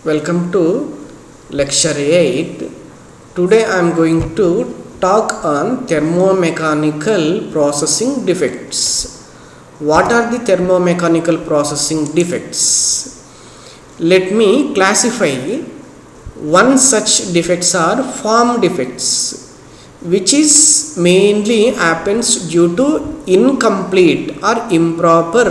Welcome to lecture 8. Today I am going to talk on thermomechanical processing defects. What are the thermomechanical processing defects? Let me classify. One such defects are form defects, which is mainly happens due to incomplete or improper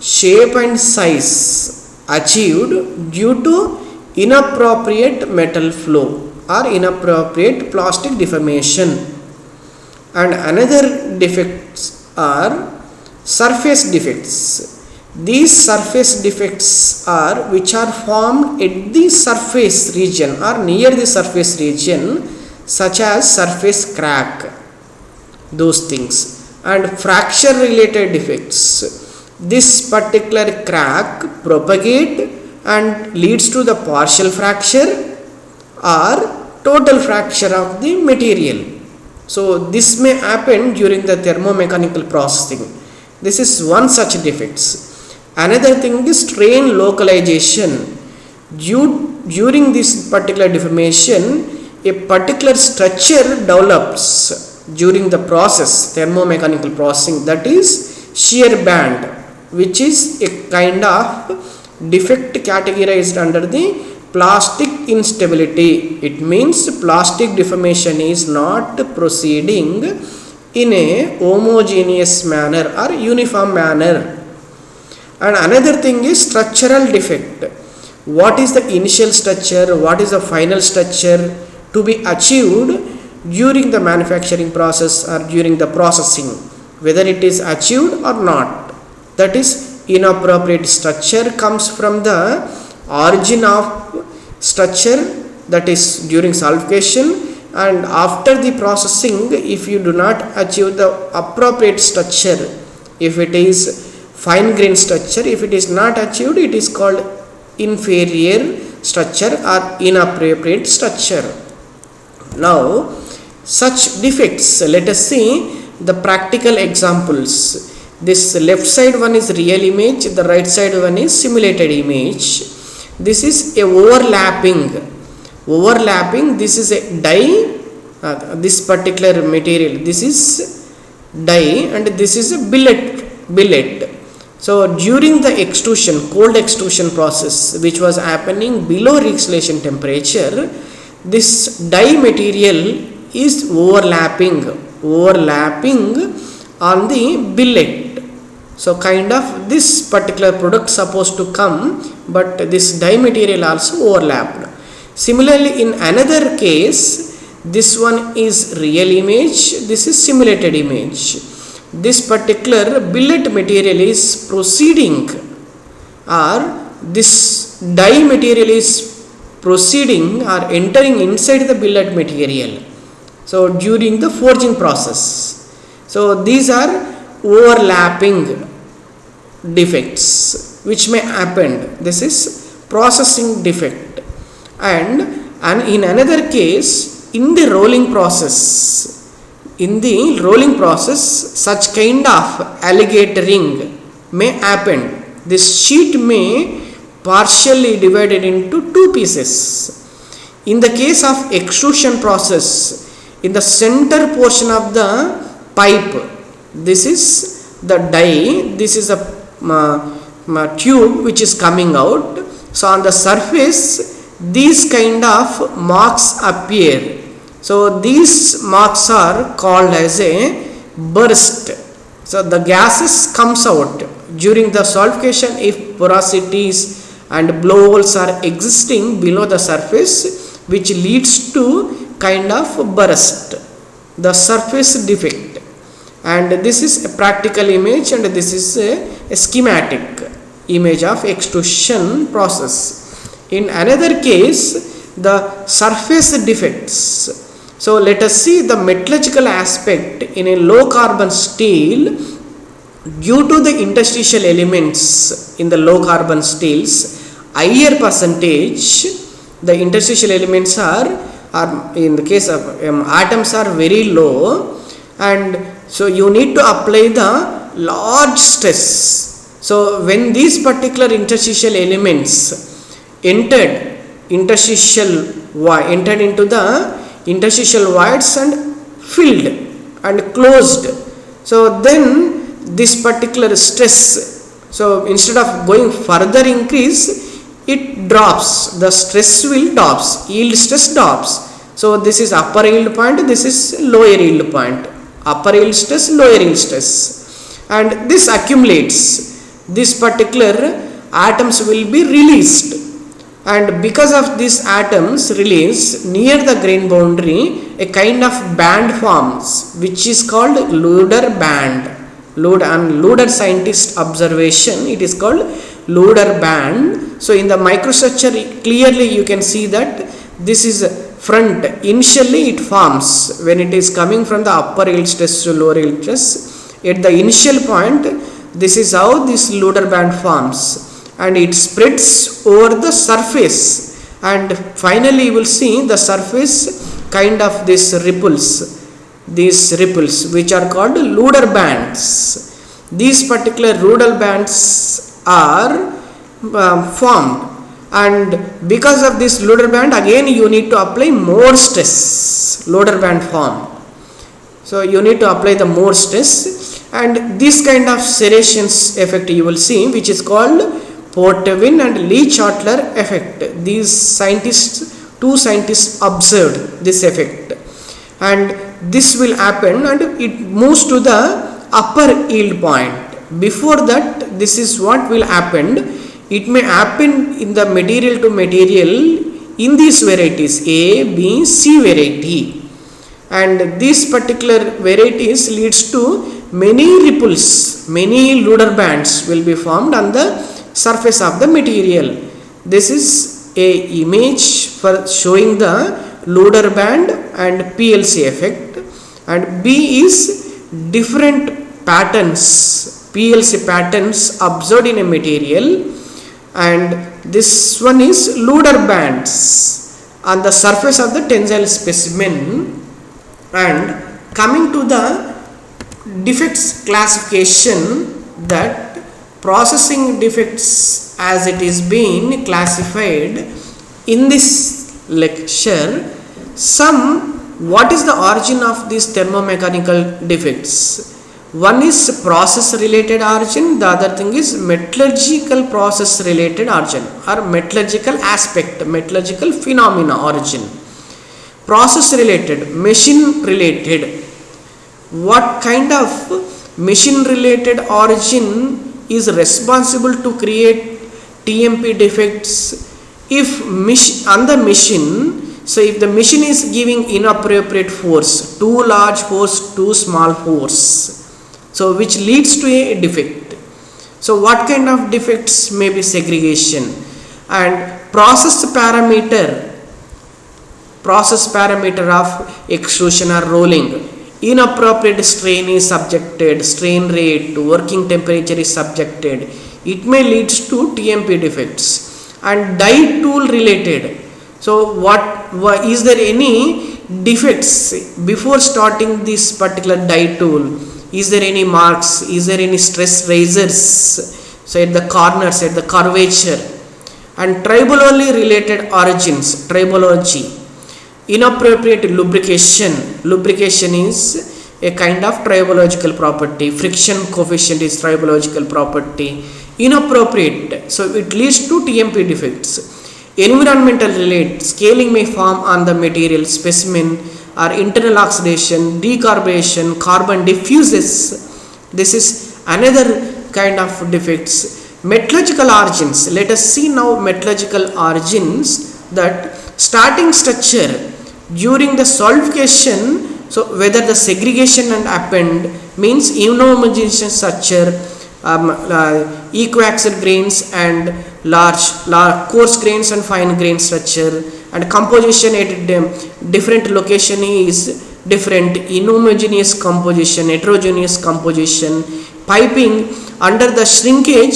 shape and size achieved due to inappropriate metal flow or inappropriate plastic deformation. And another defects are surface defects. These surface defects are which are formed at the surface region or near the surface region, such as surface crack, those things. And fracture related defects. This particular crack propagate and leads to the partial fracture or total fracture of the material. So this may happen during the thermomechanical processing. This is one such defects. Another thing is strain localization. During this particular deformation, a particular structure develops during the process, thermomechanical processing, that is shear band, which is a kind of defect categorized under the plastic instability. It means plastic deformation is not proceeding in a homogeneous manner or uniform manner. And another thing is structural defect. What is the initial structure, what is the final structure to be achieved during the manufacturing process or during the processing, whether it is achieved or not. That is, inappropriate structure comes from the origin of structure, that is during solidification, and after the processing, if you do not achieve the appropriate structure, if it is fine grain structure, if it is not achieved, it is called inferior structure or inappropriate structure. Now such defects, let us see the practical examples. This left side one is real image, the right side one is simulated image. This is a overlapping, this is a die, this particular material, this is die, and this is a billet. So during the extrusion, cold extrusion process, which was happening below recirculation temperature, this die material is overlapping on the billet. So kind of this particular product supposed to come, but this die material also overlapped. Similarly, in another case, this one is real image, this is simulated image. This particular billet material is proceeding, or this die material is proceeding or entering inside the billet material. So during the forging process, so these are overlapping defects which may happen. This is processing defect. And in another case, in the rolling process, such kind of alligatoring may happen. This sheet may partially divided into two pieces. In the case of extrusion process, in the center portion of the pipe, this is the die, this is a tube which is coming out. So on the surface, these kind of marks appear. So these marks are called as a burst. So the gases comes out during the solidification if porosities and blowholes are existing below the surface, which leads to kind of burst, the surface defect. And this is a practical image, and this is a schematic image of extrusion process. In another case, the surface defects. So let us see the metallurgical aspect in a low carbon steel. Due to the interstitial elements in the low carbon steels, higher percentage, the interstitial elements are in the case of atoms are very low, and so you need to apply the large stress. So when these particular interstitial elements entered interstitial void, entered into the interstitial voids and filled and closed. So then this particular stress, so instead of going further increase, it drops, the stress will drops, yield stress drops. So this is upper yield point, this is lower yield point, upper yield stress, lower yield stress, and this accumulates. This particular atoms will be released, and because of these atoms release near the grain boundary, a kind of band forms which is called Luder band. Luder scientist observation, it is called Luder band. So in the microstructure clearly you can see that this is front. Initially it forms when it is coming from the upper yield stress to lower yield stress. At the initial point, this is how this Luder band forms, and it spreads over the surface, and finally you will see the surface kind of these ripples which are called Luder bands. These particular Luder bands are formed, and because of this Luder band again you need to apply more stress. Luder band form, so you need to apply the more stress, and this kind of serrations effect you will see, which is called Potvin and Lee-Chatler effect. These two scientists observed this effect, and this will happen and it moves to the upper yield point. Before that, this is what will happen. It may happen in the material to material in these varieties A, B, C variety, and these particular varieties leads to many ripples, many Luder bands will be formed on the surface of the material. This is a image for showing the Luder band and PLC effect, and B is different patterns, PLC patterns observed in a material, and this one is Luder bands on the surface of the tensile specimen. And coming to the defects classification, that processing defects as it is being classified in this lecture, what is the origin of these thermomechanical defects? One is process related origin, the other thing is metallurgical process related origin or metallurgical aspect, metallurgical phenomena origin. Process related, machine related. What kind of machine related origin is responsible to create TMP defects? If on the machine, so if the machine is giving inappropriate force, too large force, too small force, so which leads to a defect. So what kind of defects may be segregation? And process parameter of extrusion or rolling, inappropriate strain is subjected, strain rate, working temperature is subjected, it may lead to TMP defects. And die tool related, so what is there any defects before starting this particular die tool? Is there any marks? Is there any stress risers? So at the corners, at the curvature. And tribology related origins, tribology. Inappropriate lubrication. Lubrication is a kind of tribological property. Friction coefficient is tribological property. Inappropriate, so it leads to TMP defects. Environmental related, scaling may form on the material specimen, or internal oxidation, decarboration, carbon diffuses. This is another kind of defects. Metallurgical origins, let us see now metallurgical origins, that starting structure during the solidification, so whether the segregation and happened means inhomogeneous structure, equiaxial grains and large coarse grains and fine grain structure, and composition at different location is different, inhomogeneous composition, heterogeneous composition, piping under the shrinkage.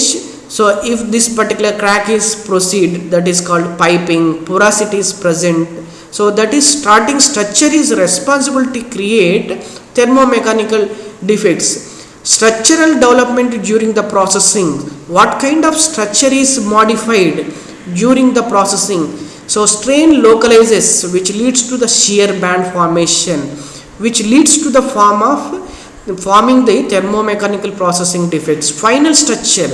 So if this particular crack is proceed, that is called piping, porosity is present, so that is starting structure is responsible to create thermomechanical defects. Structural development during the processing, what kind of structure is modified during the processing? So strain localizes, which leads to the shear band formation, which leads to the forming the thermomechanical processing defects. Final structure,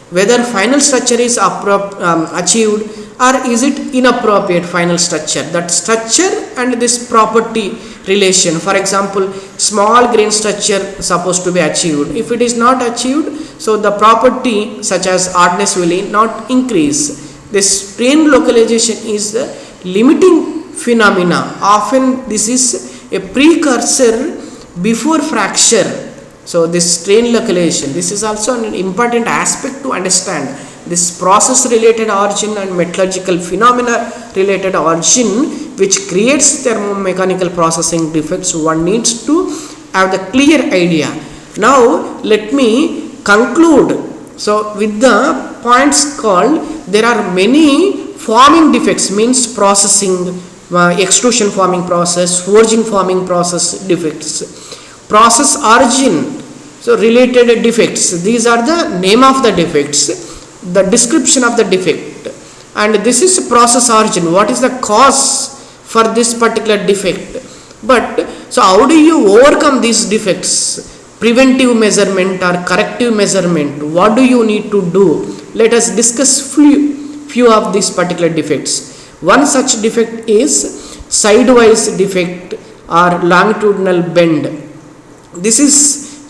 whether final structure is achieved or is it inappropriate final structure, that structure and this property relation. For example, small grain structure supposed to be achieved. If it is not achieved, so the property such as hardness will not increase. This strain localization is the limiting phenomena. Often this is a precursor before fracture. So this strain localization, this is also an important aspect to understand. This process related origin and metallurgical phenomena related origin which creates thermomechanical processing defects, one needs to have the clear idea. Now let me conclude. So with the points called, there are many forming defects, means processing, extrusion forming process, forging forming process defects. Process origin, so related defects, these are the name of the defects, the description of the defect, and this is process origin, what is the cause for this particular defect. But so how do you overcome these defects? Preventive measurement or corrective measurement, what do you need to do? Let us discuss few of these particular defects. One such defect is sidewise defect or longitudinal bend. This is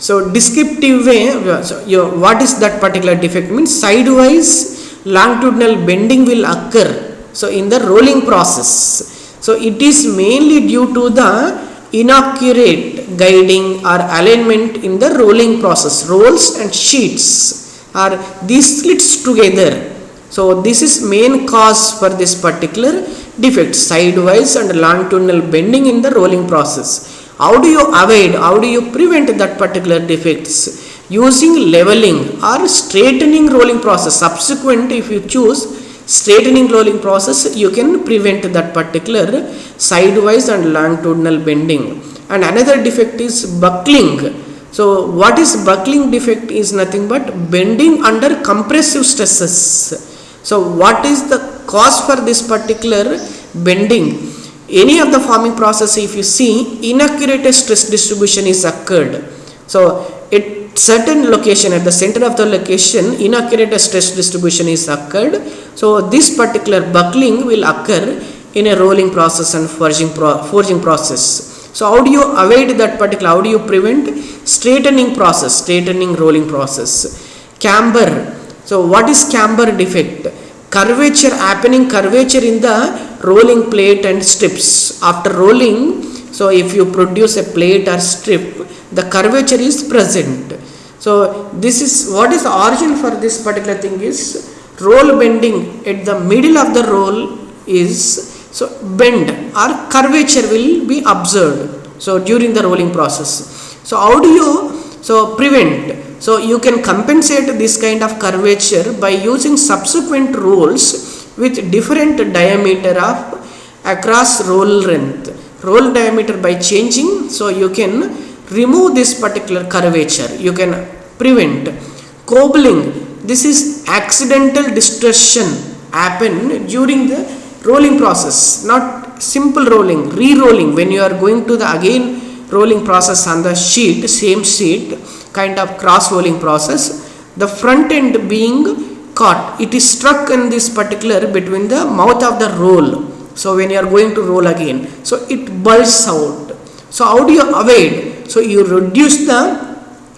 so descriptive way. So what is that particular defect? Means sidewise longitudinal bending will occur, so in the rolling process. So it is mainly due to the inaccurate guiding or alignment in the rolling process. Rolls and sheets are these slits together. So this is main cause for this particular defect, sidewise and longitudinal bending in the rolling process. How do you avoid, how do you prevent that particular defects? Using leveling or straightening rolling process. Subsequent, if you choose straightening rolling process, you can prevent that particular sidewise and longitudinal bending. And another defect is buckling. So what is buckling defect? Is nothing but bending under compressive stresses. So what is the cause for this particular bending? Any of the forming process, if you see, inaccurate stress distribution is occurred. So at certain location, at the center of the location, inaccurate stress distribution is occurred. So this particular buckling will occur in a rolling process and forging process. So how do you avoid that particular, how do you prevent? Straightening process, straightening rolling process. Camber. So what is camber defect? Curvature happening, curvature in the rolling plate and strips. After rolling, so if you produce a plate or strip, the curvature is present. So this is what is the origin for this particular thing is roll bending at the middle of the roll is, so bend or curvature will be observed, so during the rolling process. So how do you prevent? So you can compensate this kind of curvature by using subsequent rolls with different diameter of across roll length. Roll diameter by changing, so you can remove this particular curvature. You can prevent. Cobbling. This is accidental distortion happen during the rolling process, not simple rolling, re-rolling. When you are going to the again rolling process on the sheet, same sheet, kind of cross rolling process, the front end being caught, it is struck in this particular between the mouth of the roll. So when you are going to roll again, so it bulges out. So how do you avoid? So you reduce the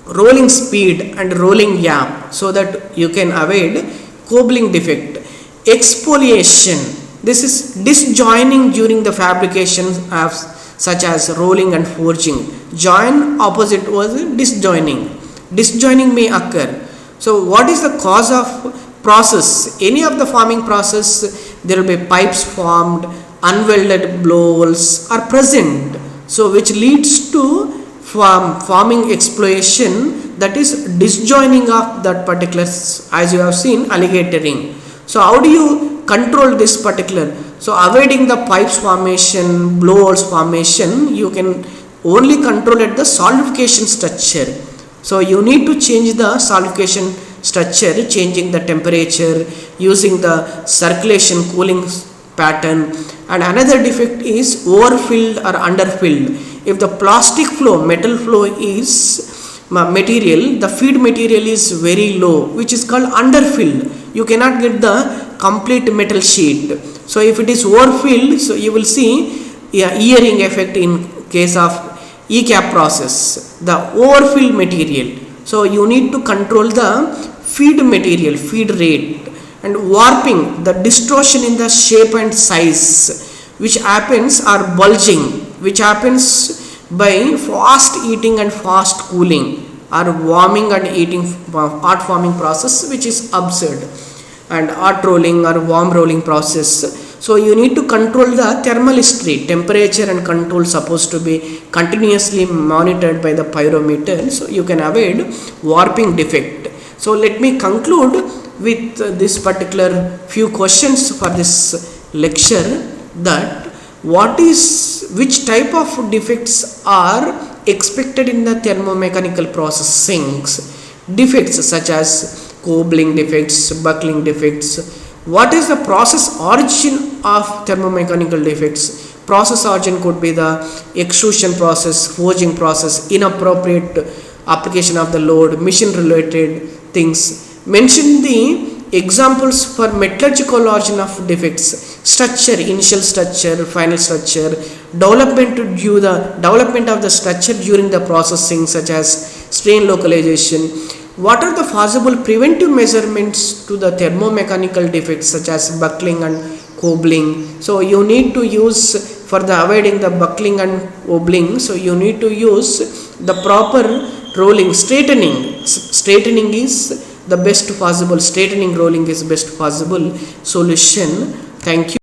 rolling speed and rolling gap so that you can avoid cobbling defect. Exfoliation. This is disjoining during the fabrication of such as rolling and forging. Join opposite was disjoining. Disjoining may occur. So what is the cause of process? Any of the forming process, there will be pipes formed, unwelded blowholes are present. So which leads to forming explosion, that is disjoining of that particular, as you have seen, alligatoring. So how do you control this particular? So avoiding the pipes formation, blowholes formation, you can only control at the solidification structure. So you need to change the solidification structure, changing the temperature, using the circulation cooling pattern, and another defect is overfilled or underfilled. If the plastic flow, metal flow is material, the feed material is very low, which is called underfilled. You cannot get the complete metal sheet. So if it is overfilled, so you will see earring effect in case of ECAP process, the overfilled material. So you need to control the feed material, feed rate, and warping, the distortion in the shape and size, which happens, or bulging, which happens by fast heating and fast cooling, or warming and heating, hot forming process, which is absurd, and hot rolling or warm rolling process. So you need to control the thermal history, temperature and control supposed to be continuously monitored by the pyrometer, so you can avoid warping defect. So let me conclude with this particular few questions for this lecture, that which type of defects are expected in the thermomechanical processings. Defects such as cobbling defects, buckling defects. What is the process origin of thermomechanical defects? Process origin could be the extrusion process, forging process, inappropriate application of the load, machine related things. Mention the examples for metallurgical origin of defects: structure, initial structure, final structure, development of the structure during the processing, such as strain localization. What are the possible preventive measurements to the thermomechanical defects such as buckling and cobbling? So you need to use, for the avoiding the buckling and cobbling, so you need to use the proper rolling, straightening. Straightening is the best possible, straightening rolling is best possible solution. Thank you.